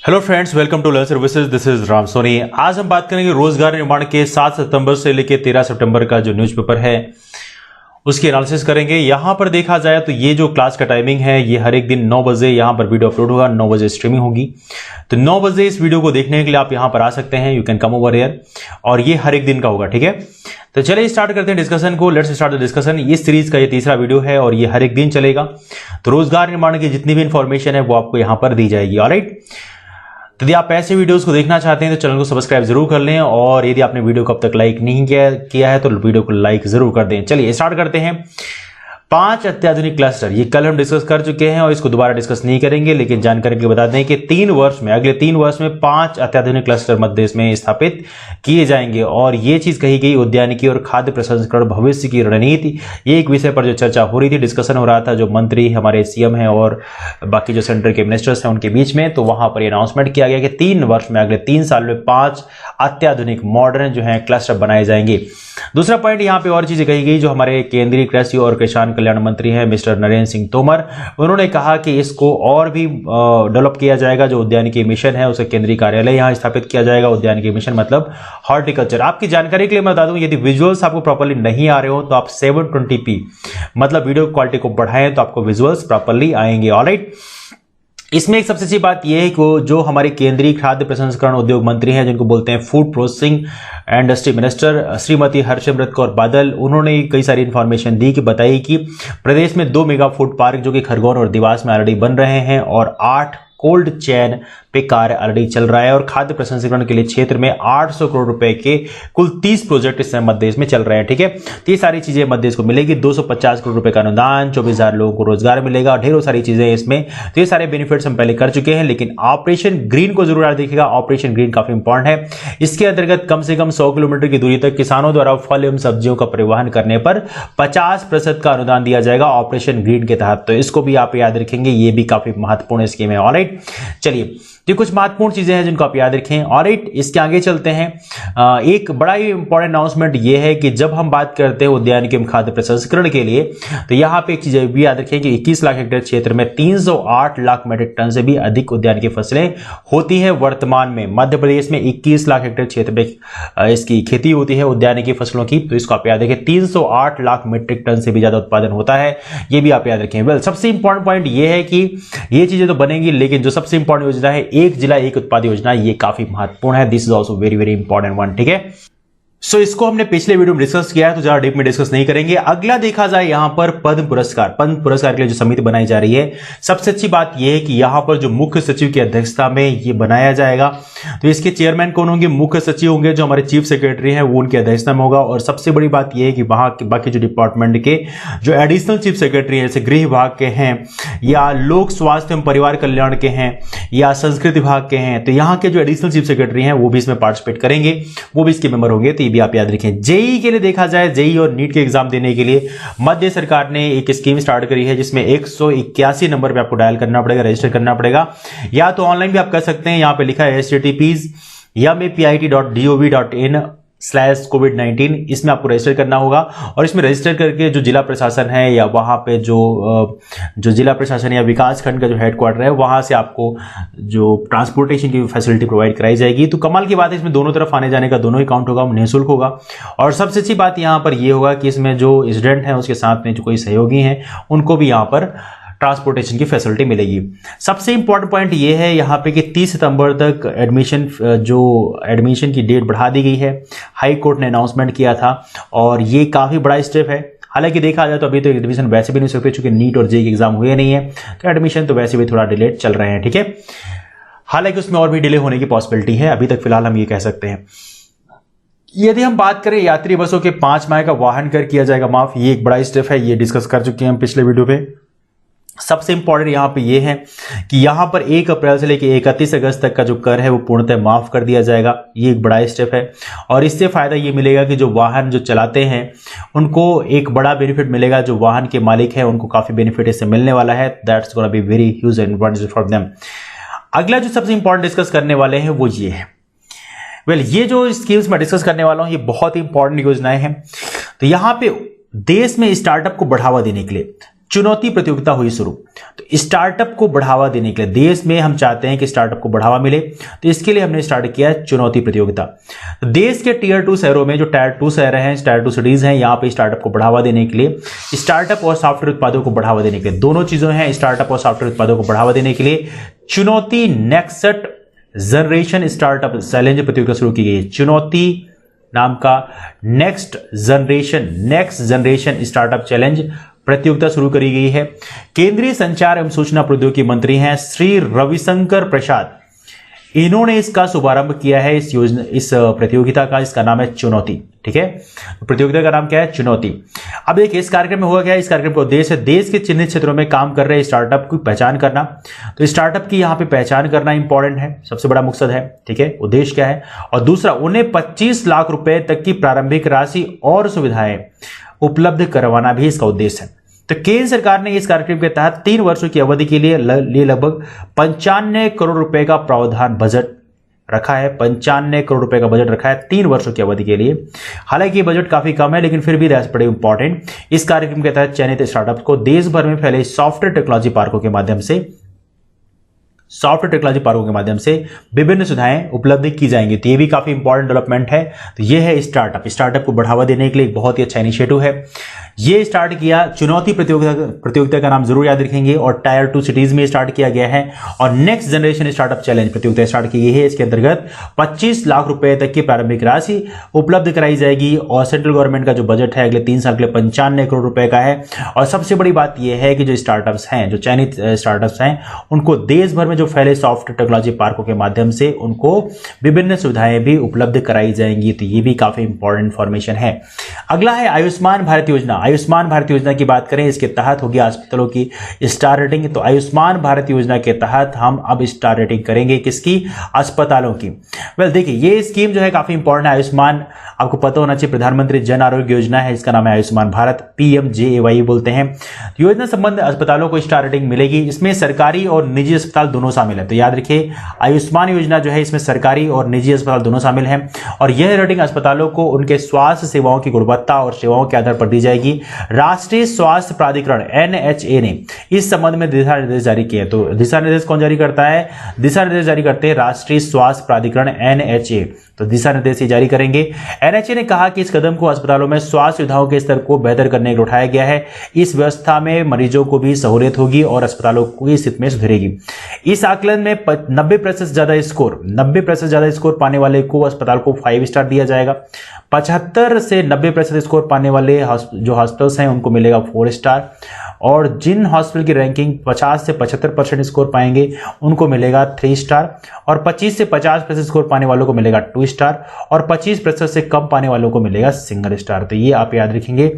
Hello friends, welcome to learn services. This is Ram Soni. आज हम बात करेंगे रोजगार निर्माण के 7 सितंबर से लेकर 13 सितंबर का जो न्यूज़पेपर है उसकी एनालिसिस करेंगे। यहां पर देखा जाए तो ये जो क्लास का टाइमिंग है ये हर एक दिन 9 बजे यहां पर वीडियो अपलोड होगा, 9 बजे स्ट्रीमिंग होगी। तो 9 बजे इस वीडियो को देखने के लिए आप यहां पर आ सकते हैं। You can come over here और ये हर एक दिन का होगा, ठीक है। तो चलिए स्टार्ट करते हैं डिस्कशन को। Let's start the discussion. इस सीरीज का ये तीसरा वीडियो है और ये हर एक दिन चलेगा। तो रोजगार निर्माण की जितनी भी इंफॉर्मेशन है वो आपको यहां पर दी जाएगी। ऑलराइट, तो यदि आप ऐसे वीडियोस को देखना चाहते हैं तो चैनल को सब्सक्राइब जरूर कर लें और यदि आपने वीडियो को अब तक लाइक नहीं किया है तो वीडियो को लाइक जरूर कर दें। चलिए स्टार्ट करते हैं। 5 अत्याधुनिक क्लस्टर, ये कल हम डिस्कस कर चुके हैं और इसको दोबारा डिस्कस नहीं करेंगे, लेकिन जानकारी के बता दें कि अगले 3 वर्ष में 5 अत्याधुनिक क्लस्टर मध्य देश में स्थापित किए जाएंगे। और ये चीज कही गई उद्यानिकी और खाद्य प्रसंस्करण भविष्य की रणनीति, ये एक विषय पर जो चर्चा हो रही थी, डिस्कशन हो रहा था जो मंत्री हमारे सीएम हैं और बाकी जो सेंटर के मिनिस्टर्स हैं उनके बीच में। तो वहां पर अनाउंसमेंट किया गया कि 3 वर्ष में, अगले 3 साल में 5 अत्याधुनिक मॉडर्न जो है क्लस्टर बनाए जाएंगे। दूसरा पॉइंट यहाँ पे और चीजें कही गई जो हमारे केंद्रीय कृषि और किसान कल्याण मंत्री हैं मिस्टर नरेंद्र सिंह तोमर, उन्होंने कहा कि इसको और भी डेवलप किया जाएगा। जो उद्यानिकी मिशन है उसे केंद्रीय कार्यालय यहाँ स्थापित किया जाएगा। उद्यानिकी मिशन मतलब हॉर्टिकल्चर। आपकी जानकारी के लिए मैं बता दूं, यदि विजुअल्स आपको प्रॉपर्ली नहीं आ रहे हो तो आप 720p मतलब वीडियो क्वालिटी को बढ़ाएं तो आपको विजुअल्स प्रॉपर्ली आएंगे। ऑलराइट, इसमें एक सबसे अच्छी बात यह है कि जो हमारे केंद्रीय खाद्य प्रसंस्करण उद्योग मंत्री हैं जिनको बोलते हैं food processing industry minister Shrimati Harsimrat Kaur Badal, उन्होंने कई सारी इंफॉर्मेशन दी कि बताई कि प्रदेश में 2 मेगा फूड पार्क जो कि खरगोन और देवास में ऑलरेडी बन रहे हैं और 8 कोल्ड चेन पे कार्य ऑलरेडी चल रहा है और खाद्य प्रसंस्करण के लिए क्षेत्र में 800 करोड़ रुपए के कुल 30 प्रोजेक्ट इस समय मध्य देश में चल रहे हैं, ठीक है। तो ये सारी चीजें मध्य देश को मिलेगी। 250 करोड़ रुपए का अनुदान, 24,000 लोगों को रोजगार मिलेगा और ढेरों सारी चीजें इसमें। तो ये सारे बेनिफिट्स हम पहले कर चुके हैं, लेकिन ऑपरेशन ग्रीन को जरूर याद देखिएगा। ऑपरेशन ग्रीन काफी इंपॉर्टेंट है। इसके अंतर्गत कम से कम 100 किलोमीटर की दूरी तक किसानों द्वारा फल एवं सब्जियों का परिवहन करने पर 50% का अनुदान दिया जाएगा ऑपरेशन ग्रीन के तहत। तो इसको भी आप याद रखेंगे, ये भी काफी महत्वपूर्ण स्कीम है। ऑलराइट, चलिए ये कुछ महत्वपूर्ण चीजें हैं जिनको आप याद रखें। ऑलराइट, इसके आगे चलते हैं। एक बड़ा ही इंपॉर्टेंट अनाउंसमेंट ये है कि जब हम बात करते हैं उद्यानिकी एवं खाद्य प्रसंस्करण के लिए तो यहां पे एक चीज भी याद रखें कि 21 लाख हेक्टेयर क्षेत्र में 308 लाख मीट्रिक टन से भी अधिक उद्यानिकी फसलें होती है। वर्तमान में मध्य प्रदेश में 21 लाख हेक्टेयर क्षेत्र में इसकी खेती होती है उद्यानिकी फसलों की। तो इसको आप याद रखें, 308 लाख मीट्रिक टन से भी ज्यादा उत्पादन होता है, ये भी आप याद रखें। वेल, सबसे इंपॉर्टेंट पॉइंट ये है कि ये चीजें तो बनेंगी, लेकिन जो सबसे इंपॉर्टेंट योजना है एक जिला एक उत्पाद योजना, ये काफी महत्वपूर्ण है। This is also very very important one, ठीक है। सो इसको हमने पिछले वीडियो में डिस्कस किया है तो ज्यादा डीप में डिस्कस नहीं करेंगे। अगला देखा जाए यहां पर पद्म पुरस्कार के लिए जो समिति बनाई जा रही है, सबसे अच्छी बात यह है कि यहां पर जो मुख्य सचिव की अध्यक्षता में ये बनाया जाएगा। तो इसके चेयरमैन कौन होंगे? मुख्य सचिव होंगे, जो हमारे चीफ सेक्रेटरी हैं वो उनकी अध्यक्षता में होगा। और सबसे बड़ी बात यह है कि वहां के बाकी जो डिपार्टमेंट के जो एडिशनल चीफ सेक्रेटरी है, जैसे गृह विभाग के हैं या लोक स्वास्थ्य एवं परिवार कल्याण के हैं या संस्कृति विभाग के हैं, तो यहाँ के जो एडिशनल चीफ सेक्रेटरी हैं वो भी इसमें पार्टिसिपेट करेंगे, वो भी इसके मेंबर होंगे। तो भी आप याद रखें। जेई के लिए देखा जाए, जेई और नीट के एग्जाम देने के लिए मध्य सरकार ने एक स्कीम स्टार्ट करी है जिसमें 181 नंबर पे आपको डायल करना पड़ेगा, रजिस्टर करना पड़ेगा, या तो ऑनलाइन भी आप कर सकते हैं। यहां पे लिखा है https://covid19, इसमें आपको रजिस्टर करना होगा। और इसमें रजिस्टर करके जो जिला प्रशासन है या वहां पे जो जिला प्रशासन या विकास खंड का जो हेडक्वार्टर है वहां से आपको जो ट्रांसपोर्टेशन की फैसिलिटी प्रोवाइड कराई जाएगी। तो कमाल की बात है, इसमें दोनों तरफ आने जाने का दोनों ही काउंट होगा, निःशुल्क होगा। और सबसे अच्छी बात यहां पर यह होगा कि इसमें जो स्टूडेंट है उसके साथ में जो कोई सहयोगी हैं उनको भी यहां पर ट्रांसपोर्टेशन की फैसिलिटी मिलेगी। सबसे इंपॉर्टेंट पॉइंट ये है यहाँ पे कि 30 सितंबर तक एडमिशन की डेट बढ़ा दी गई है। हाई कोर्ट ने अनाउंसमेंट किया था और ये काफी बड़ा स्टेप है। हालांकि देखा जाए तो अभी तो एडमिशन वैसे भी नहीं सकते क्योंकि नीट और जेईई के एग्जाम हुए नहीं है, तो एडमिशन तो वैसे भी थोड़ा डिलेड चल रहे हैं, ठीक है। हालांकि उसमें और भी डिले होने की पॉसिबिलिटी है, अभी तक फिलहाल हम ये कह सकते हैं। यदि हम बात करें यात्री बसों के 5 माह का वाहन कर किया जाएगा माफ, ये एक बड़ा स्टेप है, ये डिस्कस कर चुके हैं हम पिछले वीडियो पे। सबसे इंपॉर्टेंट यहां पे ये है कि यहां पर 1 अप्रैल से लेकर 31 अगस्त तक का जो कर है वो पूर्णतः माफ कर दिया जाएगा। ये एक बड़ा स्टेप है और इससे फायदा ये मिलेगा कि जो वाहन जो चलाते हैं उनको एक बड़ा बेनिफिट मिलेगा। जो वाहन के मालिक है उनको काफी बेनिफिट इससे मिलने वाला है। That's gonna be very huge advantage for them. अगला जो सबसे इंपॉर्टेंट डिस्कस करने वाले हैं वो ये है। वेल, ये जो स्कीम्स मैं डिस्कस करने वाला हूं ये बहुत ही इंपॉर्टेंट योजनाएं हैं। तो यहां पे देश में स्टार्टअप को बढ़ावा देने के लिए चुनौती प्रतियोगिता हुई शुरू। तो स्टार्टअप को बढ़ावा देने के लिए, देश में हम चाहते हैं कि स्टार्टअप को बढ़ावा मिले, तो इसके लिए हमने स्टार्ट किया चुनौती प्रतियोगिता। तो देश के टियर 2 शहरों में, जो टायर 2 शहर हैं, टायर 2 सिटीज हैं, यहाँ पे स्टार्टअप को बढ़ावा देने के लिए, स्टार्टअप और सॉफ्टवेयर उत्पादों को बढ़ावा देने के लिए, दोनों चीजों हैं, स्टार्टअप और सॉफ्टवेयर उत्पादों को बढ़ावा देने के लिए चुनौती नेक्स्ट जनरेशन स्टार्टअप चैलेंज प्रतियोगिता शुरू की गई है। चुनौती नाम का नेक्स्ट जनरेशन स्टार्टअप चैलेंज प्रतियोगिता शुरू करी गई है। केंद्रीय संचार एवं सूचना प्रौद्योगिकी मंत्री हैं श्री रविशंकर प्रसाद, इन्होंने इसका शुभारंभ किया है, इस प्रतियोगिता का। इसका नाम है चुनौती। ठीक है, प्रतियोगिता का नाम क्या है? चुनौती। अब देखिए इस कार्यक्रम में हुआ क्या है। इस कार्यक्रम का उद्देश्य है देश के चिन्हित क्षेत्रों में काम कर रहे स्टार्टअप की पहचान करना। तो स्टार्टअप की यहाँ पे पहचान करना इंपॉर्टेंट है, सबसे बड़ा मकसद है। ठीक है, उद्देश्य क्या है? और दूसरा, उन्हें 25 लाख रुपए तक की प्रारंभिक राशि और सुविधाएं उपलब्ध करवाना भी इसका उद्देश्य है। तो केंद्र सरकार ने इस कार्यक्रम के तहत 3 वर्षों की अवधि के लिए लगभग 95 करोड़ रुपए का प्रावधान बजट रखा है। 95 करोड़ रुपए का बजट रखा है 3 वर्षों की अवधि के लिए। हालांकि बजट काफी कम है, लेकिन फिर भी दैट्स बड़े इंपॉर्टेंट। इस कार्यक्रम के तहत चयनित स्टार्टअप को देश भर में फैले सॉफ्टवेयर टेक्नोलॉजी पार्कों के माध्यम से विभिन्न सुविधाएं उपलब्ध की जाएंगी। तो ये भी काफी इंपॉर्टेंट डेवलपमेंट है। तो ये है स्टार्टअप को बढ़ावा देने के लिए एक बहुत ही अच्छा इनिशिएटिव है। ये स्टार्ट किया, चुनौती प्रतियोगिता का नाम जरूर याद रखेंगे, और टायर 2 सिटीज में स्टार्ट किया गया है। और नेक्स्ट जनरेशन स्टार्टअप चैलेंज प्रतियोगिता स्टार्ट की गई है। इसके अंतर्गत 25 लाख रुपए तक की प्रारंभिक राशि उपलब्ध कराई जाएगी, और सेंट्रल गवर्नमेंट का जो बजट है अगले 3 साल के लिए 95 करोड़ रुपए का है। और सबसे बड़ी बात यह है कि जो स्टार्टअप्स हैं, जो चयनित स्टार्टअप्स हैं, उनको देश भर में जो फैले सॉफ्टवेयर टेक्नोलॉजी पार्कों के माध्यम से उनको विभिन्न सुविधाएं भी उपलब्ध कराई जाएंगी। तो ये भी काफी इंपॉर्टेंट इंफॉर्मेशन है। अगला है आयुष्मान भारत योजना। आयुष्मान भारत योजना की बात करें, इसके तहत होगी अस्पतालों की स्टार रेटिंग। तो आयुष्मान भारत योजना के तहत हम अब स्टार रेटिंग करेंगे किसकी? अस्पतालों की। देखिए ये स्कीम जो है काफी इंपॉर्टेंट है। आयुष्मान, आपको पता होना चाहिए, प्रधानमंत्री जन आरोग्य योजना है, इसका नाम है आयुष्मान भारत, PMJAY बोलते हैं। योजना संबंध अस्पतालों को स्टार रेटिंग मिलेगी। इसमें सरकारी और निजी अस्पताल दोनों शामिल है। तो याद रखिए आयुष्मान योजना जो है, इसमें सरकारी और निजी अस्पताल दोनों शामिल हैं। और यह रेटिंग अस्पतालों को उनके स्वास्थ्य सेवाओं की गुणवत्ता और सेवाओं के आधार पर दी जाएगी। राष्ट्रीय स्वास्थ्य प्राधिकरण NHA ने इस संबंध में दिशा निर्देश जारी किए। तो दिशा निर्देश कौन जारी करता है? दिशा निर्देश जारी करते हैं राष्ट्रीय स्वास्थ्य प्राधिकरण NHA। तो दिशा निर्देश जारी करेंगे। NHA ने कहा कि इस कदम को अस्पतालों में स्वास्थ्य सुविधाओं के स्तर को बेहतर करने के लिए उठाया गया है। इस व्यवस्था में मरीजों को भी सहूलियत होगी और अस्पतालों की स्थिति में सुधरेगी। इस आकलन में 90% ज्यादा स्कोर पाने वाले को अस्पताल को 5 स्टार दिया जाएगा। 75 से 90% स्कोर पाने वाले जो हॉस्पिटल्स हैं उनको मिलेगा 4 स्टार, और जिन हॉस्पिटल की रैंकिंग 50 से 75% स्कोर पाएंगे उनको मिलेगा 3 स्टार, और 25 से 50% स्कोर पाने वालों को मिलेगा 2 स्टार, और 25% से कम पाने वालों को मिलेगा सिंगल स्टार। तो ये आप याद रखेंगे।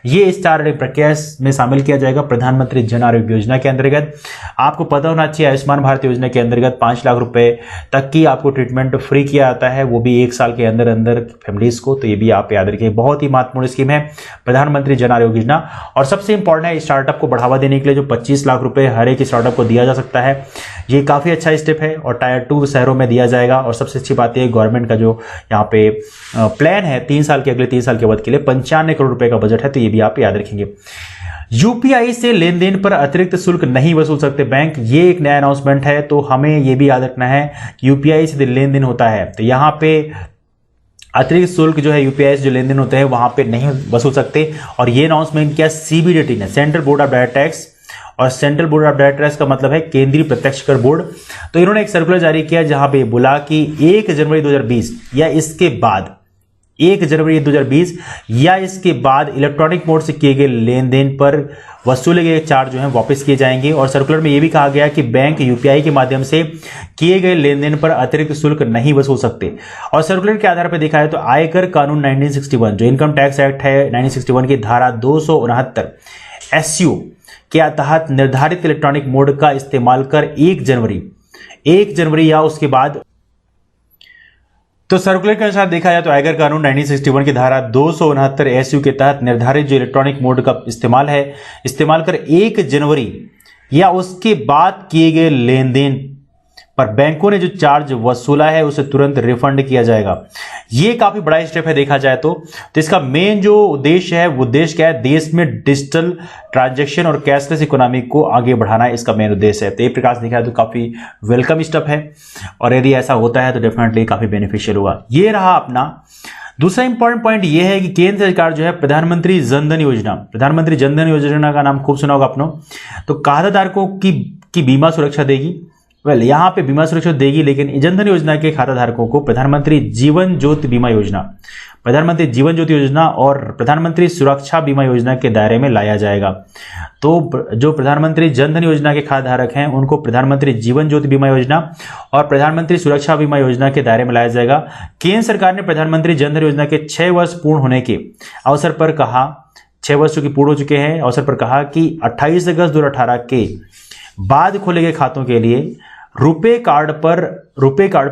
ये स्टार रेटिंग प्रक्रिया में शामिल किया जाएगा प्रधानमंत्री जन आरोग्य योजना के अंतर्गत। आपको पता होना चाहिए आयुष्मान भारत योजना के अंतर्गत 5 लाख रुपए तक की आपको ट्रीटमेंट फ्री किया जाता है, वो भी 1 साल के अंदर अंदर फैमिलीज को। तो ये भी आप याद रखिए, बहुत ही महत्वपूर्ण स्कीम है प्रधानमंत्री जन आरोग्य योजना। और सबसे इंपॉर्टेंट है स्टार्टअप को बढ़ावा देने के लिए जो 25 लाख रुपए हर एक स्टार्टअप को दिया जा सकता है, ये काफी अच्छा स्टेप है, और टायर 2 शहरों में दिया जाएगा। और सबसे अच्छी बात है गवर्नमेंट का जो यहाँ पे प्लान है 3 साल के, अगले 3 साल के बाद के लिए 95 करोड़ रुपए का बजट है। तो ये भी आप याद रखेंगे। यूपीआई से लेन देन पर अतिरिक्त शुल्क नहीं वसूल सकते बैंक, ये एक नया अनाउंसमेंट है। तो हमें ये भी याद रखना है कि यूपीआई से लेन देन होता है तो यहाँ पे अतिरिक्त शुल्क जो है यूपीआई से जो लेन देन होते हैं वहां पे नहीं वसूल सकते। और ये अनाउंसमेंट किया CBDT ने, central board of direct tax. और central board of direct tax का मतलब है केंद्रीय प्रत्यक्ष कर बोर्ड। तो इन्होंने एक सर्कुलर जारी किया जहां पे बोला कि 1 जनवरी 2020 या इसके बाद 1 जनवरी 2020 या इसके बाद इलेक्ट्रॉनिक मोड से किए गए लेन देन पर वसूले गए चार्ज जो हैं वापस किए जाएंगे। और सर्कुलर में यह भी कहा गया कि बैंक यूपीआई के माध्यम से किए गए लेन देन पर अतिरिक्त शुल्क नहीं वसूल सकते। और सर्कुलर के आधार पर देखा है तो आयकर कानून 1961 जो इनकम टैक्स एक्ट है 1961 की धारा 269 SU के तहत निर्धारित इलेक्ट्रॉनिक मोड का इस्तेमाल कर 1 जनवरी या उसके बाद। तो सर्कुलर के अनुसार देखा जाए तो आयकर कानून 1961 की धारा 269 SU के तहत निर्धारित जो इलेक्ट्रॉनिक मोड का इस्तेमाल कर 1 जनवरी या उसके बाद किए गए लेन देन पर बैंकों ने जो चार्ज वसूला है उसे तुरंत रिफंड किया जाएगा। ये काफी बड़ा स्टेप है देखा जाए तो इसका मेन जो उद्देश्य है वो उद्देश्य क्या है, देश में डिजिटल ट्रांजैक्शन और कैशलेस इकोनॉमी को आगे बढ़ाना इसका मेन उद्देश्य है। तो एक प्रकार से देखा जाए तो काफी वेलकम स्टेप है और यदि ऐसा होता है तो डेफिनेटली काफी बेनिफिशियल होगा। ये रहा अपना दूसरा इंपॉर्टेंट पॉइंट ये है कि केंद्र सरकार जो है प्रधानमंत्री जनधन योजना का नाम खूब सुना होगा अपनों। तो खाताधारकों की बीमा सुरक्षा देगी। यहाँ पे बीमा सुरक्षा देगी, लेकिन जनधन योजना के खाताधारकों को प्रधानमंत्री जीवन ज्योति योजना और प्रधानमंत्री सुरक्षा बीमा योजना के दायरे में लाया जाएगा। तो जो प्रधानमंत्री जनधन योजना के खाताधारक हैं उनको प्रधानमंत्री जीवन ज्योति बीमा योजना और प्रधानमंत्री सुरक्षा बीमा योजना के दायरे में लाया जाएगा। केंद्र सरकार ने प्रधानमंत्री जनधन योजना के 6 वर्ष पूर्ण होने के अवसर पर कहा, 6 वर्ष जो पूर्ण हो चुके हैं अवसर पर कहा कि 28 अगस्त 2018 के बाद खोले गए खातों के लिए रुपे कार्ड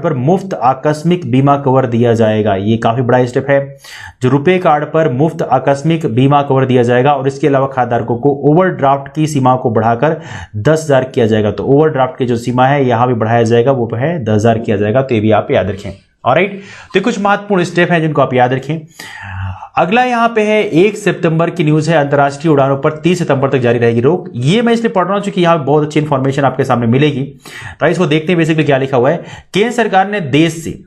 पर मुफ्त आकस्मिक बीमा कवर दिया जाएगा। ये काफी बड़ा स्टेप है, जो रुपे कार्ड पर मुफ्त आकस्मिक बीमा कवर दिया जाएगा। और इसके अलावा खाताधारकों को ओवरड्राफ्ट की सीमा को बढ़ाकर 10,000 किया जाएगा। तो ओवरड्राफ्ट की जो सीमा है यहां भी बढ़ाया जाएगा, वो है 10,000 किया जाएगा। तो ये भी आप याद रखें। ऑलराइट, तो कुछ महत्वपूर्ण स्टेप हैं जिनको आप याद रखें। अगला यहां पे है 1 सितंबर की न्यूज है, अंतर्राष्ट्रीय उड़ानों पर 30 सितंबर तक जारी रहेगी रोक। ये मैं इसलिए पढ़ रहा हूं क्योंकि यहां पे बहुत अच्छी इंफॉर्मेशन आपके सामने मिलेगी। तो इसको देखते हैं बेसिकली क्या लिखा हुआ है। केंद्र सरकार ने देश से,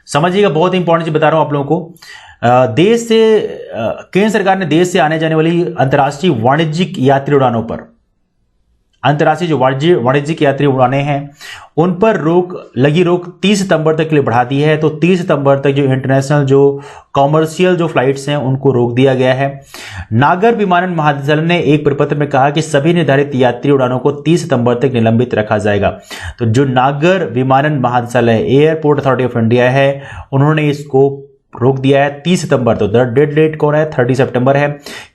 समझिएगा बहुत इंपॉर्टेंट चीज बता रहा हूं आप लोगों को, केंद्र सरकार ने देश से आने जाने वाली अंतर्राष्ट्रीय वाणिज्यिक यात्री उड़ानों पर, अंतर्राष्ट्रीय जो वाणिज्यिक यात्री उड़ानें हैं उन पर लगी रोक 30 सितंबर तक के लिए बढ़ा दी है। तो 30 सितंबर तक जो इंटरनेशनल जो कॉमर्शियल जो फ्लाइट्स हैं उनको रोक दिया गया है। नागर विमानन महानिदेशालय ने एक परिपत्र में कहा कि सभी निर्धारित यात्री उड़ानों को 30 सितंबर तक निलंबित रखा जाएगा। तो जो नागर विमानन महानिदेशालय एयरपोर्ट अथॉरिटी ऑफ इंडिया है उन्होंने इसको रोक दिया है 30 सितंबर। तो डेट कौन है, 30 सितंबर है।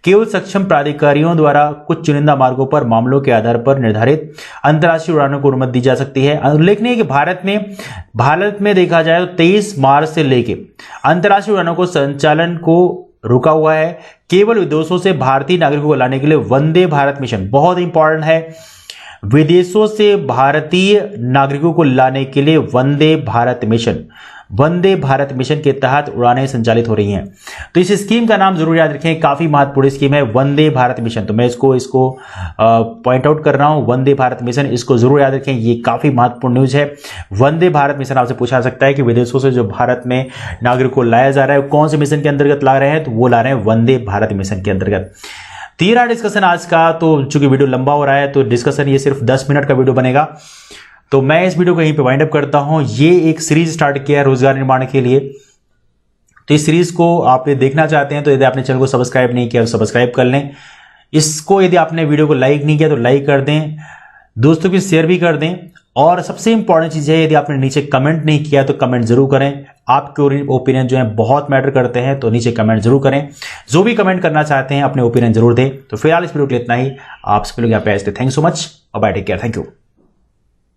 केवल सक्षम प्राधिकारियों द्वारा कुछ चुनिंदा मार्गों पर मामलों के आधार पर निर्धारित अंतर्राष्ट्रीय उड़ानों को अनुमति दी जा सकती है। उल्लेखनीय है कि भारत में देखा जाए तो 23 मार्च से लेके अंतर्राष्ट्रीय उड़ानों को संचालन को रुका हुआ है। केवल विदेशों से भारतीय नागरिकों को लाने के लिए वंदे भारत मिशन, बहुत इंपॉर्टेंट है, विदेशों से भारतीय नागरिकों को लाने के लिए वंदे भारत मिशन के तहत उड़ानें संचालित हो रही हैं। तो इस स्कीम का नाम जरूर याद रखें, काफी महत्वपूर्ण स्कीम है वंदे भारत मिशन। तो मैं इसको पॉइंट आउट कर रहा हूं, वंदे भारत मिशन, इसको जरूर याद रखें, ये काफी महत्वपूर्ण न्यूज है। वंदे भारत मिशन आपसे पूछा जा सकता है कि विदेशों से जो भारत में नागरिकों को लाया जा रहा है कौन से मिशन के अंतर्गत ला रहे हैं, तो वो ला रहे हैं वंदे भारत मिशन के अंतर्गत। तीसरा डिस्कशन आज का, तो चूंकि वीडियो लंबा हो रहा है तो डिस्कशन ये सिर्फ 10 मिनट का वीडियो बनेगा, तो मैं इस वीडियो को यहीं पे वाइंड अप करता हूं। ये एक सीरीज स्टार्ट किया है रोजगार निर्माण के लिए, तो इस सीरीज को आप देखना चाहते हैं तो यदि आपने चैनल को सब्सक्राइब नहीं किया तो सब्सक्राइब कर लें। इसको यदि आपने वीडियो को लाइक नहीं किया तो लाइक कर दें, दोस्तों की शेयर भी कर दें। और सबसे इंपॉर्टेंट चीज है, यदि आपने नीचे कमेंट नहीं किया तो कमेंट जरूर करें। आपके ओपिनियन जो है बहुत मैटर करते हैं, तो नीचे कमेंट जरूर करें। जो भी कमेंट करना चाहते हैं अपने ओपिनियन जरूर दें। तो फिलहाल इस वीडियो के लिए इतना ही। आप सभी लोग यहाँ पे आए थे, थैंक यू सो मच और bye, take care, thank you.